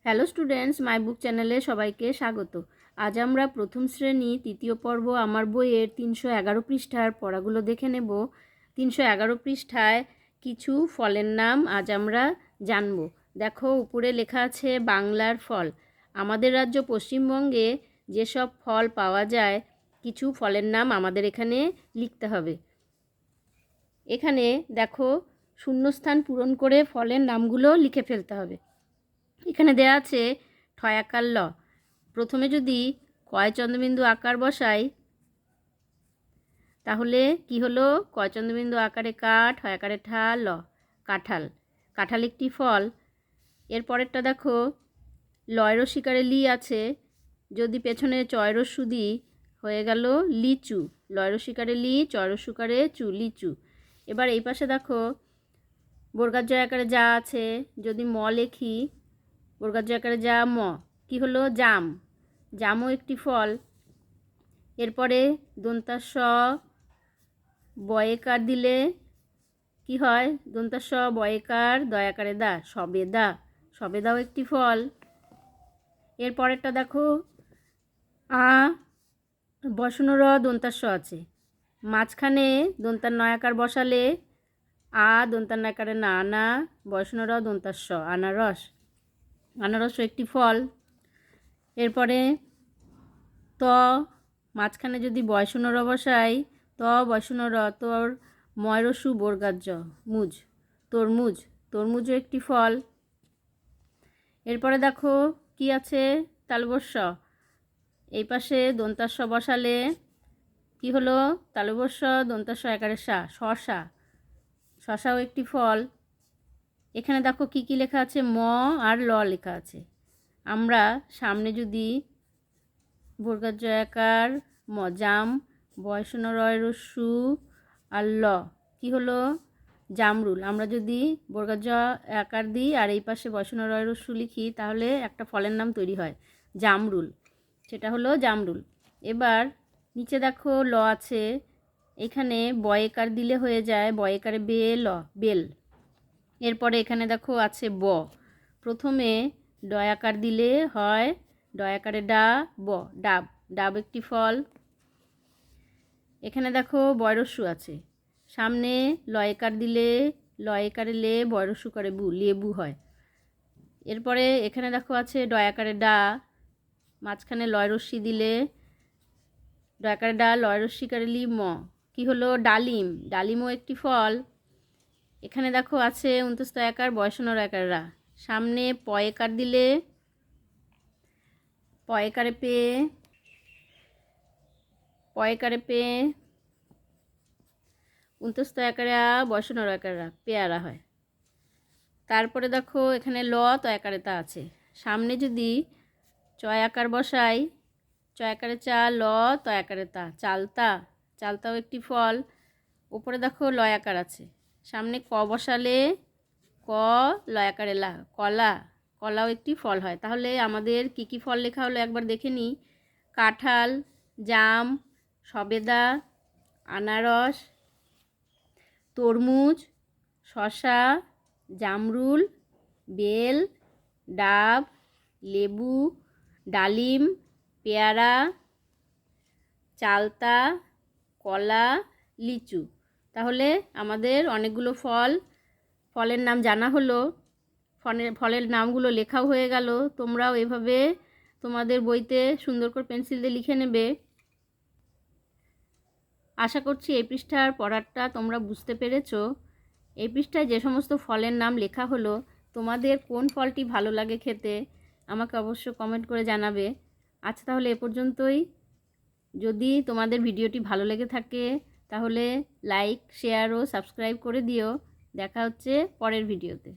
Hello students, মাই বুক চ্যানেলে সবাইকে স্বাগত। আজ আমরা প্রথম শ্রেণী তৃতীয় পর্ব আমার বইয়ের 311 পৃষ্ঠার পড়াগুলো দেখে নেব। 311 পৃষ্ঠায় কিছু ফলের নাম আজ আমরা জানব। দেখো, উপরে লেখা আছে বাংলার ফল। আমাদের রাজ্য পশ্চিমবঙ্গে যেসব ফল পাওয়া যায় কিছু ফলের নাম আমাদের এখানে লিখতে হবে। এখানে দেখো, শূন্যস্থান পূরণ করে ফলের নামগুলো লিখে ফেলতে হবে। এখানে দেয়া আছে ঠয়াকার ল। প্রথমে যদি কয় চন্দ্রবিন্দু আকার বসাই তাহলে কি হলো? কয় চন্দ্রবিন্দু আকারে কা, ঠয়াকারে ঠা, ল, কাঁঠাল। কাঁঠাল একটি ফল। এর পরেরটা দেখো, লয় রসিকারে লি আছে, যদি পেছনে চয় রস্যু দিই হয়ে গেল লিচু। লয় রসিকারে লি, চয় রস্যুকারে চু, লিচু। এবার এই পাশে দেখো, বর্গার জয় আকারে যা আছে, যদি ম লেখি বর্গার জয় আকারে যা, ম, কি হলো? জাম। জামও একটি ফল। এরপরে দন্তাস বয়েকার দিলে কি হয়? দন্তাস বয়েকার দয়াকারে দা, সবেদা। সবেদাও একটি ফল। এর পরেরটা দেখো, আ বসন র দন্তাস আছে, মাঝখানে দন্তার নয়াকার বসালে আ দন্তার নয়াকারে না, আনা, বসন র দন্তাস, আনারস। আনারসও একটি ফল। এরপরে ত, মাঝখানে যদি বয়সন র বসাই, ত বয়সন র, তোর ময়রসু বর্গার্য, মুজ, তরমুজ। তরমুজও একটি ফল। এরপরে দেখো কি আছে? তালবস্য। এই পাশে দন্তাস্য বসালে কি হলো? তালবস্য দন্তাস্য একারে সা, শশা। শশাও একটি ফল। এখানে দেখো কি কি লেখা আছে? ম আর ল লেখা আছে। আমরা সামনে যদি বর্গার জয়াকার ম, জাম, বয়সন রয় রস্যু আর ল, কি হলো? জামরুল। আমরা যদি বর্গার জ আকার দিই আর এই পাশে বয়সন রয় রস্যু লিখি তাহলে একটা ফলের নাম তৈরি হয়, জামরুল। সেটা হলো জামরুল। এবার নিচে দেখো ল আছে, এখানে বয়েকার দিলে হয়ে যায় বয়েকারে বে, ল, বেল। এরপরে এখানে দেখো আছে ব। প্রথমে ডয়াকার দিলে হয় ডয়াকারে ডা, ব, ডাব। ডাব একটি ফল। এখানে দেখো বয়রস্যু আছে, সামনে লয়কার দিলে লয়কারে লে, বয়রস্যু করে বু, লেবু হয়। এরপরে এখানে দেখো আছে ডয়াকারে ডা, মাঝখানে লয়রস্যি দিলে ডয়াকারে ডা, লয়রস্যিকারে লি, ম, কি হলো? ডালিম। ডালিমও একটি ফল। এখানে দেখো আছে 29 একার বয়সনর একাররা, সামনে পয়েকার দিলে পয়েকারে পে, পয়েকারে পে, 29 একারে আ, বয়সনর একাররা, পেয়ারা হয়। তারপরে দেখো এখানে ল তো একারে তা আছে, সামনে যদি চয় আকার বসাই, চয় আকারে চা, ল তো একারে তা, চালতা। চালতাও একটি ফল। উপরে দেখো লয় আকার আছে, সামনে ক বসালে ক, লয় আকারে লা, কলা। কলাও একটি ফল হয়। তাহলে আমাদের কি কি ফল লেখা হলো একবার দেখে নিই। কাঁঠাল, জাম, সবেদা, আনারস, তরমুজ, শশা, জামরুল, বেল, ডাব, লেবু, ডালিম, পেয়ারা, চালতা, কলা, লিচু। তাহলে আমাদের অনেকগুলো ফলের নাম জানা হলো, ফলের নামগুলো লেখাও হয়ে গেল। তোমরাও এভাবে তোমাদের বইতে সুন্দর করে পেন্সিল দিয়ে লিখে নেবে। আশা করছি এই পৃষ্ঠার পড়াটা তোমরা বুঝতে পেরেছো। এই পৃষ্ঠায় যে সমস্ত ফলের নাম লেখা হলো, তোমাদের কোন ফলটি ভালো লাগে খেতে আমাকে অবশ্য কমেন্ট করে জানাবে। আচ্ছা, তাহলে এ পর্যন্তই। যদি তোমাদের ভিডিওটি ভালো লেগে থাকে তাহলে লাইক, শেয়ার ও সাবস্ক্রাইব করে দিও। দেখা হচ্ছে পরের ভিডিওতে।